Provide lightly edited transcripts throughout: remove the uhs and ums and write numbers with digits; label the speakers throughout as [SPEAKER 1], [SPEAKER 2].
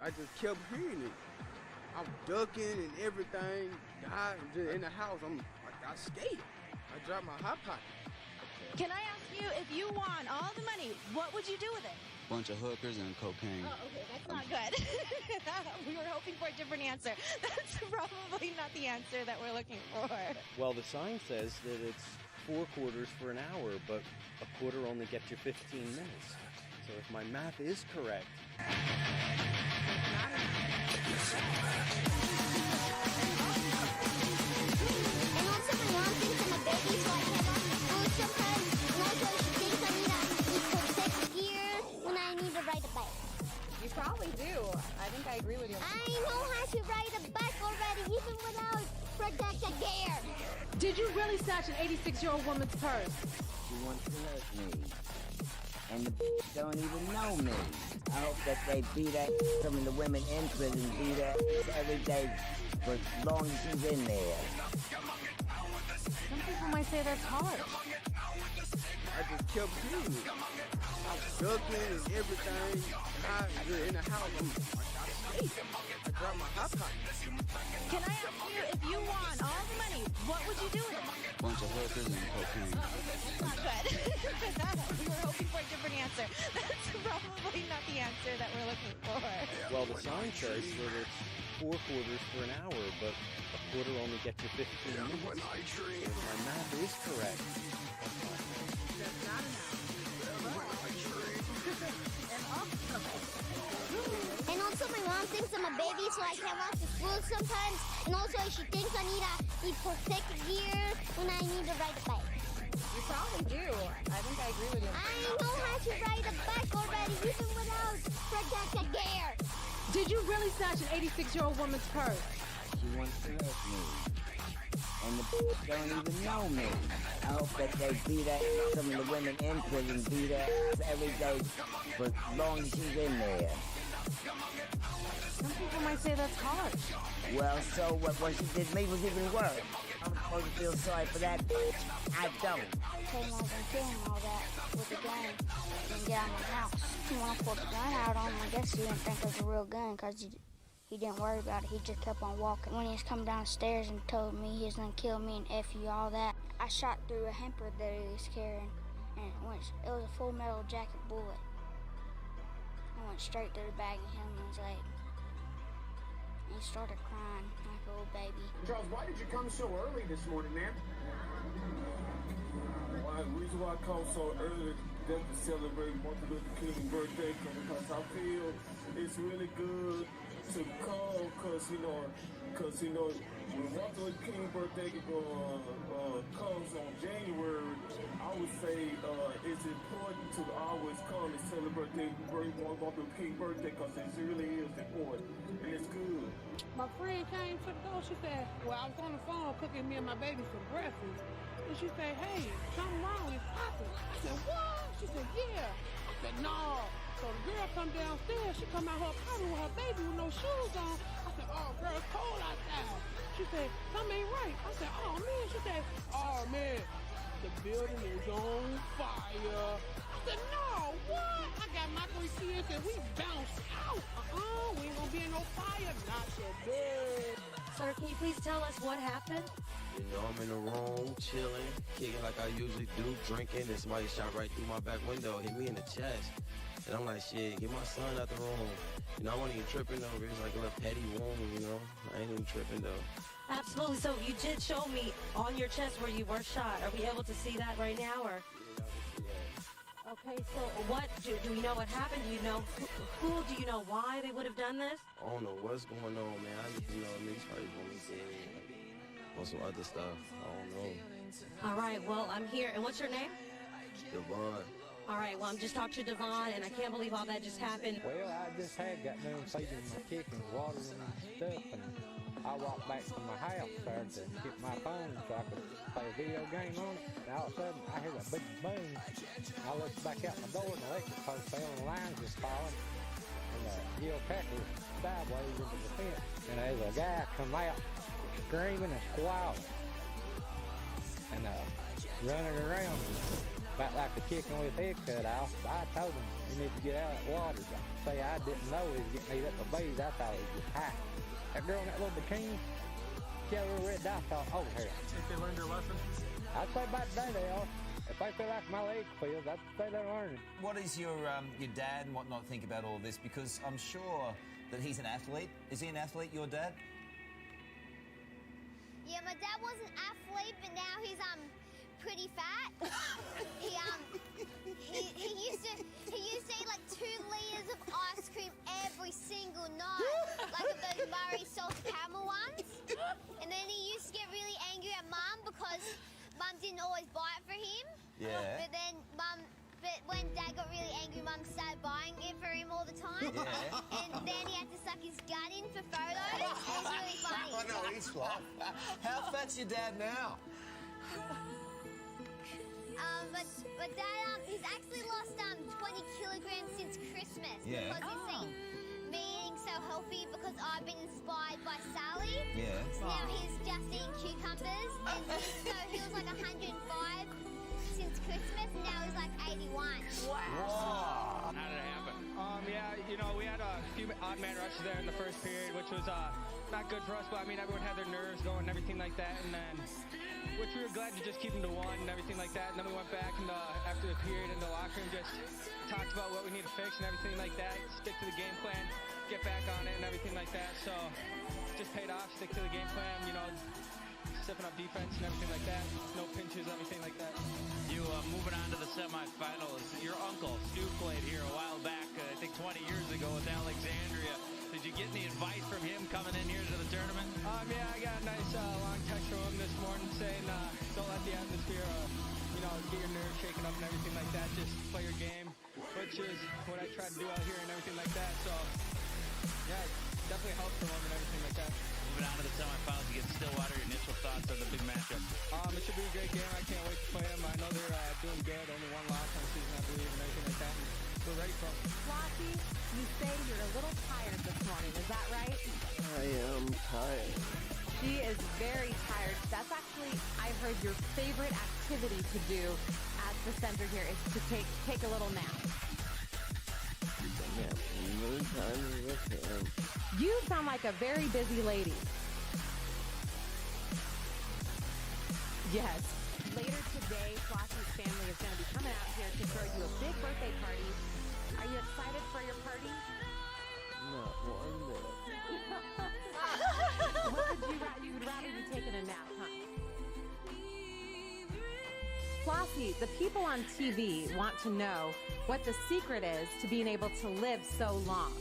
[SPEAKER 1] I just kept hearing it. I'm ducking and everything. God, I'm just in the house. I scared. I dropped my hot pocket.
[SPEAKER 2] Can I ask you, if you won all the money, what would you do with it?
[SPEAKER 3] Bunch of hookers and cocaine.
[SPEAKER 2] Oh, okay, that's not good. We were hoping for a different answer. That's probably not the answer that we're looking for.
[SPEAKER 4] Well, the sign says that it's 4 quarters for an hour, but a quarter only gets you 15 minutes. So if my math is correct...
[SPEAKER 5] And also my mom thinks I'm a baby, so I can't walk to school sometimes. And also she thinks I need to protect gear when I need to ride a bike.
[SPEAKER 2] You probably do. I think I agree with you.
[SPEAKER 5] I know how to ride a bike already, even without protective gear.
[SPEAKER 6] Did you really snatch an 86-year-old woman's purse?
[SPEAKER 7] She wants to hurt me. And the don't even know me. I hope that they beat that. Some of the women in prison beat that every day for as long as she's in there.
[SPEAKER 6] Some people might say that's hard.
[SPEAKER 1] I just kept hearing it. I'm ducking and everything. God, I'm just in the house. I scared. I dropped my hot pocket.
[SPEAKER 2] Can I ask you, if you won all the money, what would you do with it?
[SPEAKER 3] Bunch of hookers and cocaine.
[SPEAKER 2] Oh, okay, that's not good. We were hoping for a different answer. That's probably not the answer that we're looking for.
[SPEAKER 4] Well, the sign says that it's 4 quarters for an hour, but a quarter only gets you 15 minutes. So if my math is correct...
[SPEAKER 2] That's not enough.
[SPEAKER 5] And also my mom thinks I'm a baby, so I can't walk to school sometimes. And also she thinks I need protective gear when I need to ride a bike.
[SPEAKER 2] You probably do. I think I agree with you.
[SPEAKER 5] I know how to ride a bike already, even without protective gear.
[SPEAKER 6] Did you really snatch an 86-year-old woman's purse?
[SPEAKER 7] She wants to hurt me. And the don't even know me. I hope that they beat that. Some of the women in prison beat that every day for as long as she's in there.
[SPEAKER 6] Some people might say that's harsh.
[SPEAKER 7] Well, so what she did to me was even worse. I'm supposed to feel sorry for that. I don't.
[SPEAKER 5] Okay, Mom, I'm feeling all that with the gun. Didn't get out of my house. When I pulled the gun out on him, I guess he didn't think it was a real gun because he didn't worry about it. He just kept on walking. When he was coming downstairs and told me he was going to kill me and F you, all that, I shot through a hamper that he was carrying, and it was a full metal jacket bullet. I went straight through the back and hit him in his leg. And he started crying like a little baby.
[SPEAKER 8] Charles, why did you come so early this morning, man? The reason why I come so early just to celebrate Martin Luther King's birthday, because I feel it's really good to come, because you know, when Martin Luther King's birthday comes on January, I would say it's important to always come and celebrate Martin Luther King's birthday, because it really is important and it's good.
[SPEAKER 9] My friend came to the door. She said, well, I was on the phone cooking me and my baby some breakfast. And she said, hey, something wrong, it's popping. I said, what? She said, yeah. I said, no. So the girl come downstairs. She come out her apartment with her baby with no shoes on. I said, oh, girl, it's cold outside. She said, something ain't right. I said, oh, man. She said, oh, man, the building is on fire. I said, no, what? I got my 3 kids and we bounced out. We ain't gonna be in no fire. Not today.
[SPEAKER 6] Sir, can you please tell us what happened?
[SPEAKER 10] You know, I'm in the room, chilling, kicking like I usually do, drinking, and somebody shot right through my back window, hit me in the chest. And I'm like, shit, get my son out the room. You know, I wasn't even tripping over. It's like a little petty wound, you know? I ain't even tripping, though.
[SPEAKER 6] Absolutely. So you did show me on your chest where you were shot. Are we able to see that right now, or? Okay, so what, do we know what happened? Do you know who, do you know why they would have done this?
[SPEAKER 10] I don't know what's going on, man. I just know niggas probably want me dead. Or some other stuff. I don't know.
[SPEAKER 6] All right, well, I'm here. And what's your name?
[SPEAKER 10] Devon.
[SPEAKER 6] All right, well, I'm just talking to Devon, and I can't believe all that just happened.
[SPEAKER 11] Well, I just had got done feeding my chickens, watering and stuff, and I walked back to my house there to get my phone so I could play a video game on it. And all of a sudden, I hear a big boom. I looked back out my door, and the electric post fell, and the lines was falling. And the geocache was sideways into the fence. And there's a guy come out screaming and squalling. And running around. about like the chicken with his head cut off. I told him he needs to get out of that water. Say I didn't know he was getting eat up by bees. I thought he was just high. That girl in that little bikini, she had a little red dot all over her.
[SPEAKER 12] Think they learned their lesson?
[SPEAKER 11] I'd say by today they are. If they feel like my legs feel, I'd say they're learning.
[SPEAKER 13] What does your dad and whatnot think about all this? Because I'm sure that he's an athlete. Is he an athlete, your dad?
[SPEAKER 14] Yeah, my dad was an athlete, but now he's pretty fat. he used to eat like 2 liters of ice cream every single night, like of those Murray salted caramel ones. And then he used to get really angry at Mum because Mum didn't always buy it for him.
[SPEAKER 13] Yeah.
[SPEAKER 14] But when Dad got really angry, Mum started buying it for him all the time.
[SPEAKER 13] Yeah.
[SPEAKER 14] And then he had to suck his gut in for photos. It was really funny.
[SPEAKER 13] I know, he's flat. How fat's your dad now?
[SPEAKER 14] But Dad, he's actually lost 20 kilograms since Christmas.
[SPEAKER 13] Yeah.
[SPEAKER 14] Because he's seen me eating so healthy because I've been inspired by Sally.
[SPEAKER 13] Yeah.
[SPEAKER 14] So now he's just eating cucumbers. And so he was like 105 since Christmas, and now he's like 81.
[SPEAKER 13] Wow.
[SPEAKER 12] How did it happen? Yeah, you know, we had a few odd man rushes there in the first period, which was not good for us, but I mean, everyone had their nerves going and everything like that, and then, which we were glad to just keep them to 1 and everything like that, and then we went back and after the period in the locker room, just talked about what we need to fix and everything like that, stick to the game plan, get back on it and everything like that, so just paid off, stick to the game plan, you know, stepping up defense and everything like that, no pinches, everything like that.
[SPEAKER 15] You moving on to the semifinals. Your uncle, Stu, played here a while back, I think 20 years ago with Alexandria. Did you get any advice from him coming in here to the tournament?
[SPEAKER 12] Yeah, I got a nice long text from him this morning saying don't let the atmosphere, you know, get your nerves shaken up and everything like that. Just play your game, which is what I try to do out here and everything like that. So, yeah, it definitely helps from him and everything like that.
[SPEAKER 15] Moving on to the semifinals against Stillwater, your initial thoughts on the big matchup?
[SPEAKER 12] It should be a great game. I can't wait to play them. I know they're doing good. Only 1 loss on the season, I believe, and everything like that. And we're ready for them.
[SPEAKER 6] Flossie, you say you're a little tired this morning. Is that right?
[SPEAKER 1] I am tired.
[SPEAKER 6] She is very tired. That's actually, I heard, your favorite activity to do at the center here is to take a little nap. You sound like a very busy lady. Yes. Later today, Flossie's family is going to be coming out here to throw you a big birthday party. Are you excited for your party?
[SPEAKER 1] Not one bit.
[SPEAKER 6] You would rather be taking a nap, huh? Flossie, the people on TV want to know what the secret is to being able to live so long.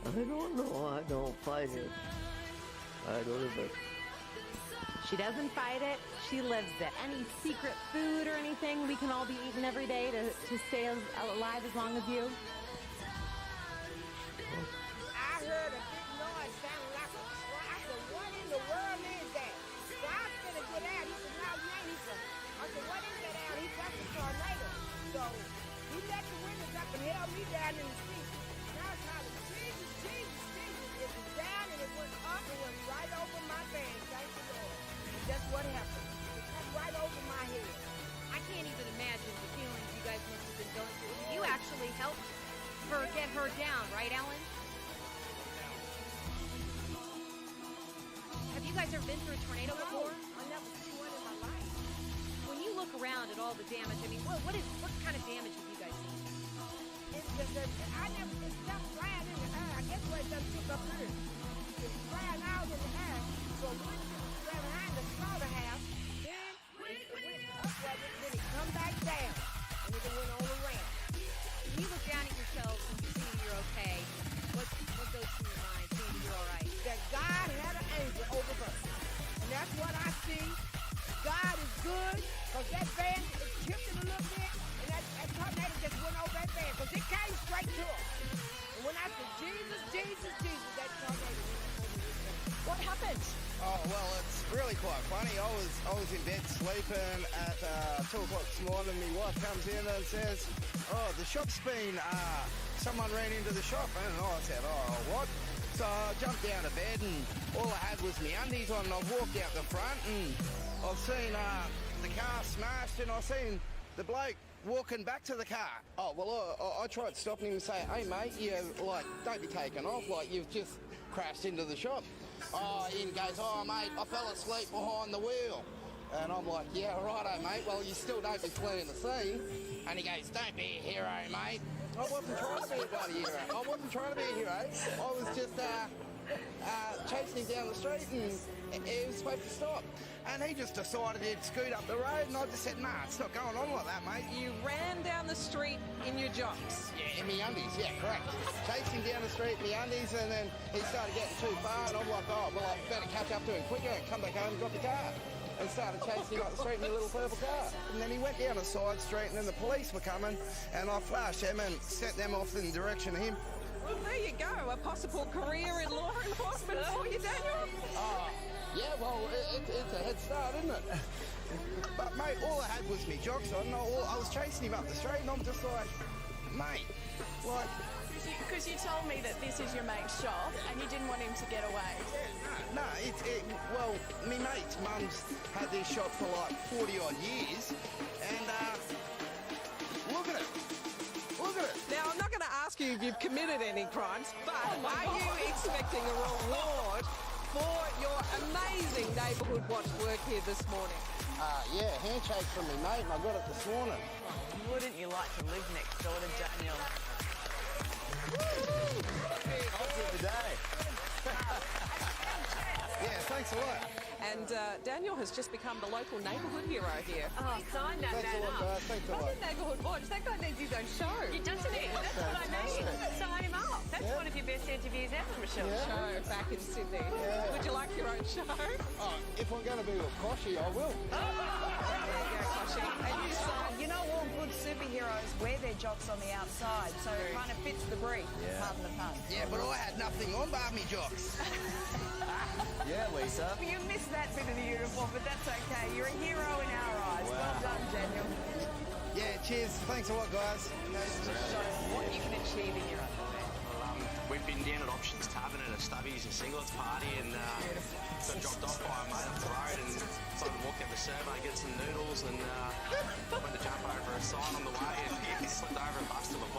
[SPEAKER 1] I don't know. I don't fight it. I live it.
[SPEAKER 6] She doesn't fight it, she lives it. Any secret food or anything we can all be eating every day to stay alive as long as you?
[SPEAKER 9] I heard a big noise sounding like a truck. I said, what in the world is that? So I was gonna get out. He said, no, you ain't. He said, I said, what is that out? He said, that's a tornado. So he let the windows up and held me down in the seat. And I was hollering, Jesus, Jesus, Jesus. It was down and it went up and went right over my van. Thank the Lord. And that's what happened. It come right over my head.
[SPEAKER 16] I can't even imagine the feelings you guys must have been going through. You actually helped her get her down, right, Ellen? Have you guys ever been through a tornado before?
[SPEAKER 9] I never seen one in my life.
[SPEAKER 16] When you look around at all the damage, I mean, what kind of damage have you guys seen?
[SPEAKER 9] I never, it's just flying in the air. I guess what it done took up here. It's flying out in the air. So when it was behind the slaughterhouse, then it went up with it, then it come back down. And it went all around.
[SPEAKER 16] When you look down at yourself and you see you're okay, what goes through your mind, seeing that you're all right?
[SPEAKER 9] That God had an angel over her. And that's what I see. God is good, because that van, it tipped it a little bit, and that tornado just went over that van, because it came straight to her. And when I said, Jesus, Jesus, Jesus, that tornado went over his van. What happened?
[SPEAKER 17] Oh, well, it's really quite funny. I was in bed sleeping at 2 o'clock this morning. My wife comes in and says, oh, the shop's been, someone ran into the shop. And I said, oh, what? So I jumped down to bed and all I had was my undies on, and I walked out the front and I've seen the car smashed, and I seen the bloke walking back to the car. Oh, well, I tried stopping him and say, hey, mate, don't be taking off, you've just crashed into the shop. Oh, Ian goes, oh, mate, I fell asleep behind the wheel. And I'm like, yeah, righto, mate, well, you still don't be fleeing the scene. And he goes, don't be a hero, mate. I wasn't trying to be a bloody hero. I wasn't trying to be a hero. I was just chasing him down the street, and he was supposed to stop. And he just decided he'd scoot up the road, and I just said, nah, it's not going on like that, mate.
[SPEAKER 18] You ran down the street in your jocks?
[SPEAKER 17] Yeah, in my undies, yeah, correct. Chasing down the street in my undies, and then he started getting too far, and I'm like, oh, well, I better catch up to him quicker and come back home and drop the car. And started chasing him up the street in a little purple car. And then he went down a side street, and then the police were coming, and I flashed them and sent them off in the direction of him.
[SPEAKER 18] Well, there you go, a possible career in law enforcement for you, Daniel.
[SPEAKER 17] Yeah, well, it's a head start, isn't it? But, mate, all I had was me jocks on. I was chasing him up the street, and I'm just like, mate, like...
[SPEAKER 19] Because you told me that this is your mate's shop, and you didn't want him to get away.
[SPEAKER 17] No, well, me mate's mum's had this shop for 40-odd years, and, look at it. Look at it.
[SPEAKER 18] Now, I'm not going to ask you if you've committed any crimes, but are you expecting a reward for your amazing neighbourhood watch work here this morning?
[SPEAKER 17] Yeah, handshake from me mate, and I got it this morning.
[SPEAKER 19] Wouldn't you like to live next door to Daniel?
[SPEAKER 17] Yeah, thanks a lot.
[SPEAKER 18] And Daniel has just become the local neighbourhood hero here.
[SPEAKER 19] Oh, sign that
[SPEAKER 17] Thanks a lot, guys. Thanks a lot.
[SPEAKER 18] That's a neighbourhood watch. That guy needs his own show.
[SPEAKER 19] Doesn't he? That's what I mean. Sign him up. That's one of your best interviews ever, Michelle.
[SPEAKER 18] Show back in Sydney.
[SPEAKER 17] Yeah.
[SPEAKER 18] Would you like your own show?
[SPEAKER 17] Oh, if I'm going to be with Koshy, I will.
[SPEAKER 18] There you go, Koshy. And you sign.
[SPEAKER 19] You know, all good superheroes wear their jocks on the outside, so it kind of fits the brief, pardon the pun.
[SPEAKER 17] Yeah, but I had nothing on bar me jocks.
[SPEAKER 13] Yeah, Lisa.
[SPEAKER 19] Well, you missed that bit of the uniform, but that's okay. You're a hero in our eyes. Well done, Daniel.
[SPEAKER 17] Yeah, cheers. Thanks a lot, guys.
[SPEAKER 19] Show what you can achieve in your underwear.
[SPEAKER 10] We've been down at Options Tavern at a Stubbies and Singlets party, and got dropped off by a mate up the road, and decided to walk down the survey, get some noodles, and went to jump over a sign on the way, and he slipped over and busted my